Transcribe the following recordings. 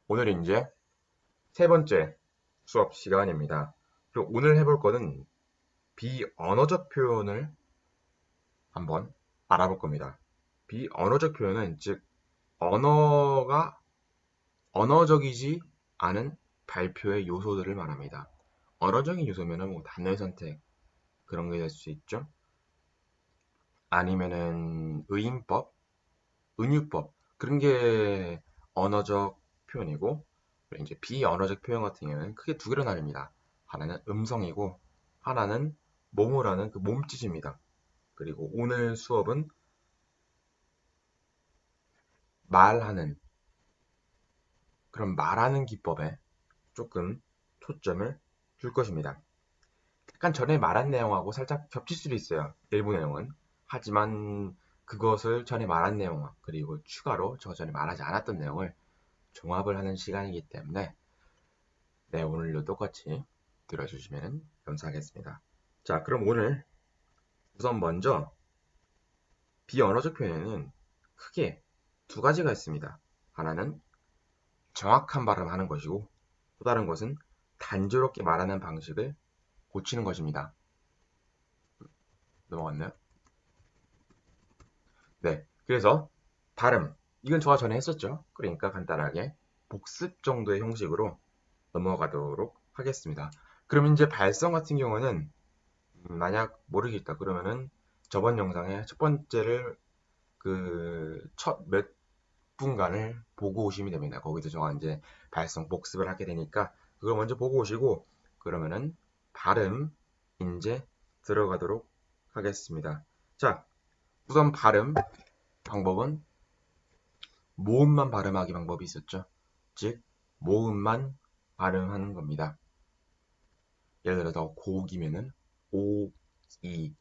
오늘 이제 세 번째 수업 시간입니다. 그리고 오늘 해볼 거는 비언어적 표현을 한번 알아볼 겁니다. 비언어적 표현은 즉 언어가 언어적이지 않은 발표의 요소들을 말합니다. 언어적인 요소면은 뭐 단어의 선택 그런 게 될 수 있죠. 아니면은 의인법, 은유법 그런 게 언어적 표현이고 이제 비언어적 표현 같은 경우는 크게 두 개로 나뉩니다. 하나는 음성이고 하나는 뭐뭐라는 그 몸짓입니다. 그리고 오늘 수업은 말하는 그런 말하는 기법에 조금 초점을 줄 것입니다. 약간 전에 말한 내용하고 살짝 겹칠 수도 있어요. 일부 내용은. 하지만 그것을 전에 말한 내용 그리고 추가로 저 전에 말하지 않았던 내용을 종합을 하는 시간이기 때문에 네, 오늘도 똑같이 들어주시면 감사하겠습니다. 자, 그럼 오늘 우선 먼저 비언어적 표현에는 크게 두 가지가 있습니다. 하나는 정확한 발음하는 것이고 또 다른 것은 단조롭게 말하는 방식을 고치는 것입니다. 넘어갔나요? 네, 그래서 발음 이건 저가 전에 했었죠. 그러니까 간단하게 복습 정도의 형식으로 넘어가도록 하겠습니다. 그럼 이제 발성 같은 경우는 만약 모르겠다 그러면은 저번 영상에 첫 번째를 그 첫 몇 분간을 보고 오시면 됩니다. 거기서 제가 이제 발성 복습을 하게 되니까 그걸 먼저 보고 오시고 그러면은 발음 이제 들어가도록 하겠습니다. 자, 우선 발음 방법은 모음만 발음하기 방법이 있었죠. 즉 모음만 발음하는 겁니다. 예를 들어서 고기면은 오, 이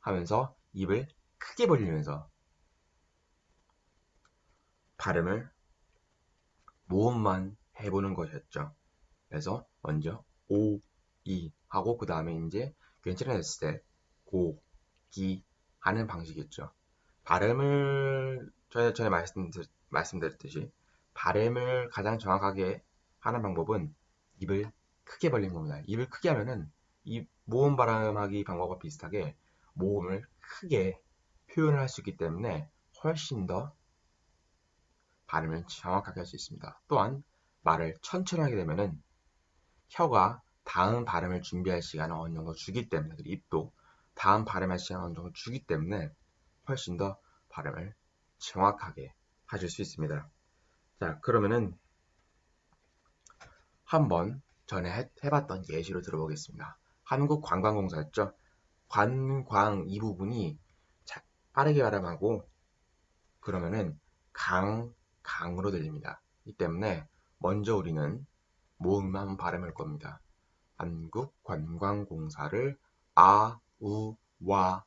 하면서 입을 크게 벌리면서 발음을 모음만 해보는 것이었죠. 그래서 먼저 오, 이 하고 그 다음에 이제 괜찮아졌을 때 고, 기 하는 방식이었죠. 발음을 전에 말씀드렸듯이 발음을 가장 정확하게 하는 방법은 입을 크게 벌리는 겁니다. 입을 크게 하면은 이 모음 발음하기 방법과 비슷하게 모음을 크게 표현을 할 수 있기 때문에 훨씬 더 발음을 정확하게 할 수 있습니다. 또한 말을 천천히 하게 되면은 혀가 다음 발음을 준비할 시간을 어느 정도 주기 때문에 그리고 입도 다음 발음할 시간을 어느 정도 주기 때문에 훨씬 더 발음을 정확하게 하실 수 있습니다. 자, 그러면은 한번 전에 해봤던 예시로 들어보겠습니다. 한국관광공사였죠. 관광 이 부분이 빠르게 발음하고 그러면은 강으로 들립니다. 이 때문에 먼저 우리는 모음만 발음할 겁니다. 한국관광공사를 아, 우, 와,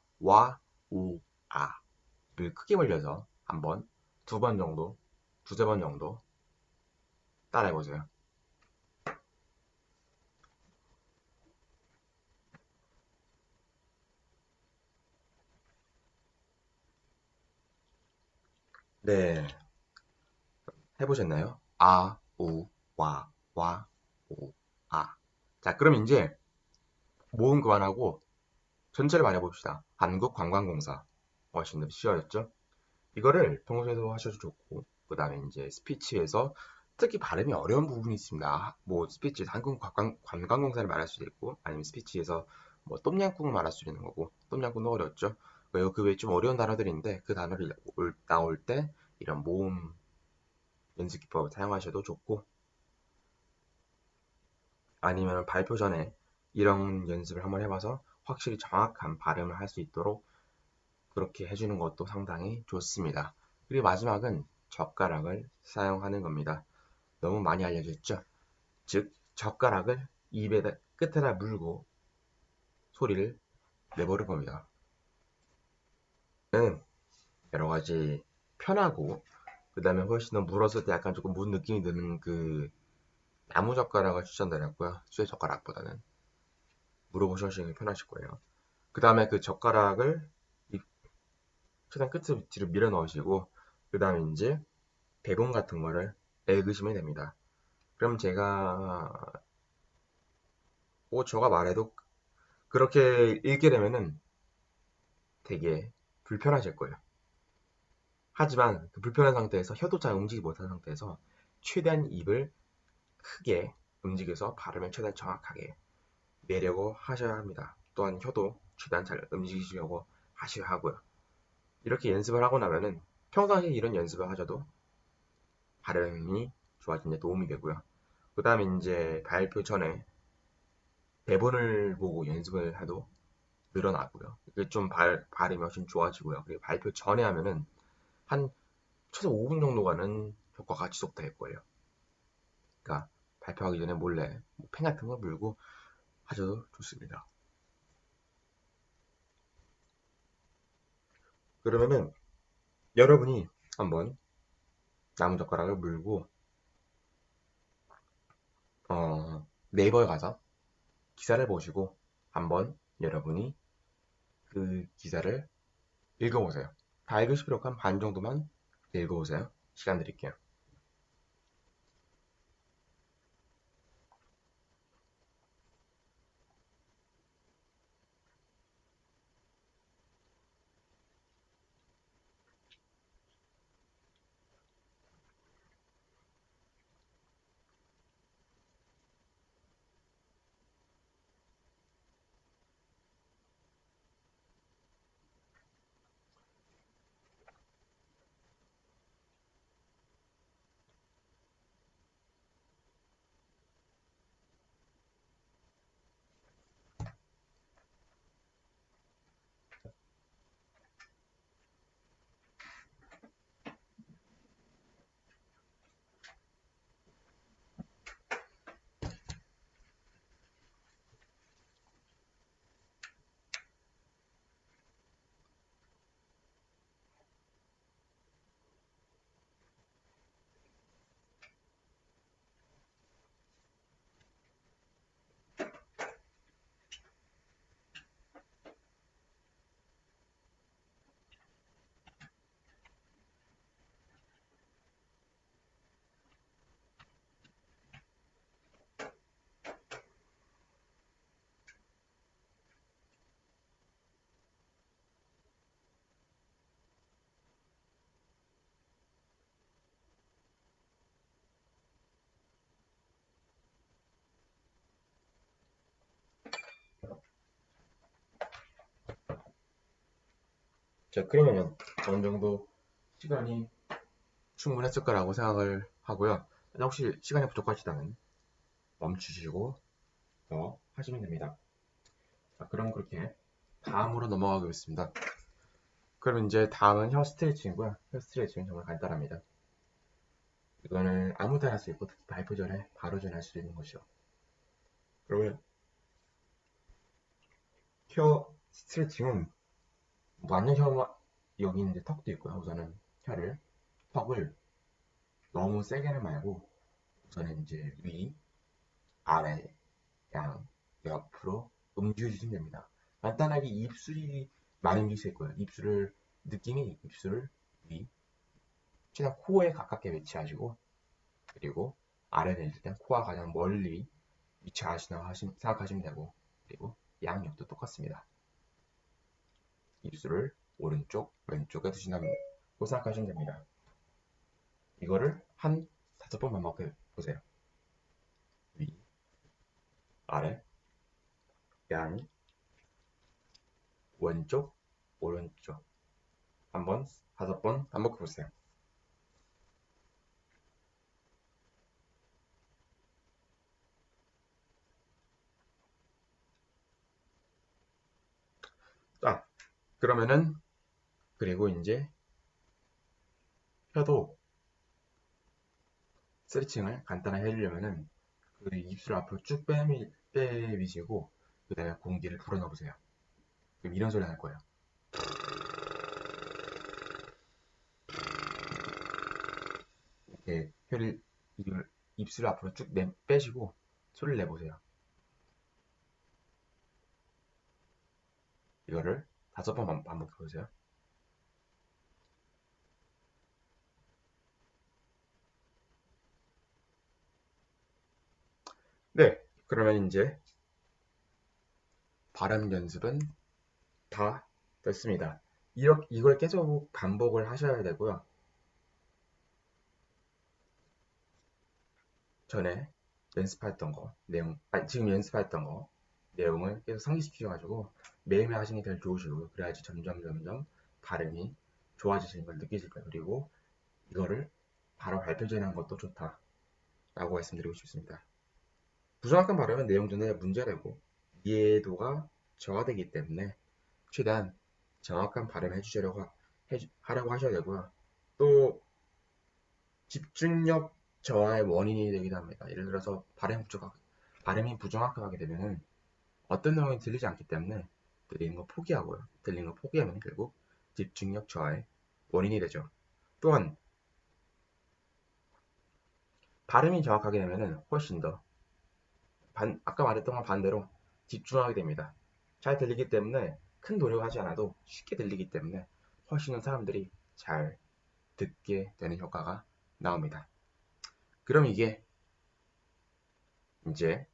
우, 아를 크게 벌려서 한번 두 번 정도, 두세 번 정도 따라해보세요. 네, 해보셨나요? 아, 우, 와, 우, 아. 자, 그럼 이제 모음 그만하고 전체를 말해봅시다. 한국관광공사. 훨씬 더 쉬워졌죠? 이거를 평소에도 하셔도 좋고, 그 다음에 이제 스피치에서 특히 발음이 어려운 부분이 있습니다. 뭐 스피치에서 관광공사를 말할 수도 있고, 아니면 스피치에서 뭐 똠양꿍을 말할 수도 있는 거고, 똠양꿍도 어렵죠. 그 외에 좀 어려운 단어들인데 그 단어를 나올 때 이런 모음 연습 기법을 사용하셔도 좋고, 아니면 발표 전에 이런 연습을 한번 해봐서 확실히 정확한 발음을 할 수 있도록 그렇게 해주는 것도 상당히 좋습니다. 그리고 마지막은 젓가락을 사용하는 겁니다. 너무 많이 알려졌죠? 즉, 젓가락을 입에다 끝에다 물고 소리를 내보는 겁니다. 여러 가지 편하고 그 다음에 훨씬 더 물었을 때 약간 조금 문 느낌이 드는 그 나무 젓가락을 추천드렸고요. 쇠 젓가락보다는 물어보시는 게 편하실 거예요. 그 다음에 그 젓가락을 이 최대한 끝을 뒤로 밀어 넣으시고 그 다음에 이제 대본 같은 거를 읽으시면 됩니다. 그럼 제가 뭐 저가 말해도 그렇게 읽게 되면은 되게 불편하실 거예요. 하지만 그 불편한 상태에서 혀도 잘 움직이지 못한 상태에서 최대한 입을 크게 움직여서 발음을 최대한 정확하게 내려고 하셔야 합니다. 또한 혀도 최대한 잘 움직이시려고 하셔야 하고요. 이렇게 연습을 하고 나면은 평상시에 이런 연습을 하셔도 발음이 좋아지는 데 도움이 되고요. 그 다음에 이제 발표 전에 대본을 보고 연습을 해도 늘어나고요. 이게 좀 발음이 훨씬 좋아지고요. 그리고 발표 전에 하면은 한 최소 5분 정도가는 효과가 지속될 거예요. 그러니까 발표하기 전에 몰래 펜 같은 거 물고 하셔도 좋습니다. 그러면은 여러분이 한번 나무젓가락을 물고 네이버에 가서 기사를 보시고 한번 여러분이 그 기사를 읽어보세요. 다 읽으실 필요 없고 한 반 정도만 읽어보세요. 시간 드릴게요. 자, 그러면은 어느 정도 시간이 충분했을 거라고 생각을 하고요. 혹시 시간이 부족하시다면 멈추시고 더 하시면 됩니다. 자, 그럼 그렇게 다음으로 넘어가겠습니다. 그럼 이제 다음은 혀 스트레칭이고요. 혀 스트레칭은 정말 간단합니다. 이거는 아무 데나 할 수 있고 특히 발표 전에 바로 전할 수 있는 것이요. 그러면 혀 스트레칭은 완전 혀 여기 이제 턱도 있고요. 우선은 턱을 너무 세게는 말고 우선은 이제 위, 아래, 양, 옆으로 움직여주시면 됩니다. 간단하게 입술이 많이 움직일 거예요. 느낌이 입술을 위, 최대한 코에 가깝게 위치하시고, 그리고 아래를 있을 땐 코와 가장 멀리 위치하시나 생각하시면 되고, 그리고 양옆도 똑같습니다. 입술을 오른쪽, 왼쪽에 두신다고 생각하시면 됩니다. 이거를 한 5번 반복해 보세요. 위, 아래, 양, 왼쪽, 오른쪽. 한번 5번 반복해 보세요. 자, 그러면은 그리고 이제 혀도 스트레칭을 간단하게 해주려면은 그 입술 앞으로 쭉 빼미시고 그 다음에 공기를 불어넣어 보세요. 그럼 이런 소리 날 거예요. 이렇게 입술 앞으로 쭉 빼시고 소리를 내보세요. 이거를 5번 반복해 보세요. 네, 그러면 이제 발음 연습은 다 됐습니다. 이걸 계속 반복을 하셔야 되고요. 전에 연습했던 거, 지금 연습했던 거, 내용을 계속 상기시켜가지고 매일매일 하시는 게 제일 좋으시고요. 그래야지 점점 발음이 좋아지시는 걸 느끼실 거예요. 그리고 이거를 바로 발표전에 한 것도 좋다라고 말씀드리고 싶습니다. 부정확한 발음은 내용 전달에 문제되고 이해도가 저하되기 때문에 최대한 정확한 발음을 하려고 하셔야 되고요. 또 집중력 저하의 원인이 되기도 합니다. 예를 들어서 발음이 부정확하게 되면은 어떤 내용이 들리지 않기 때문에 들리는 거 포기하고요. 들리는 거 포기하면 결국 집중력 저하의 원인이 되죠. 또한 발음이 정확하게 되면은 훨씬 더 아까 말했던 건 반대로 집중하게 됩니다. 잘 들리기 때문에 큰 노력하지 않아도 쉽게 들리기 때문에 훨씬 더 사람들이 잘 듣게 되는 효과가 나옵니다. 그럼 이게 이제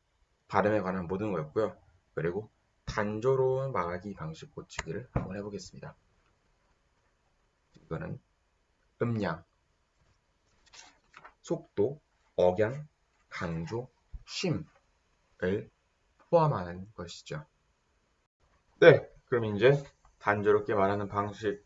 발음에 관한 모든 거였고요. 그리고 단조로운 말하기 방식 고치기를 한번 해보겠습니다. 이거는 음량, 속도, 억양, 강조, 쉼을 포함하는 것이죠. 네, 그럼 이제 단조롭게 말하는 방식을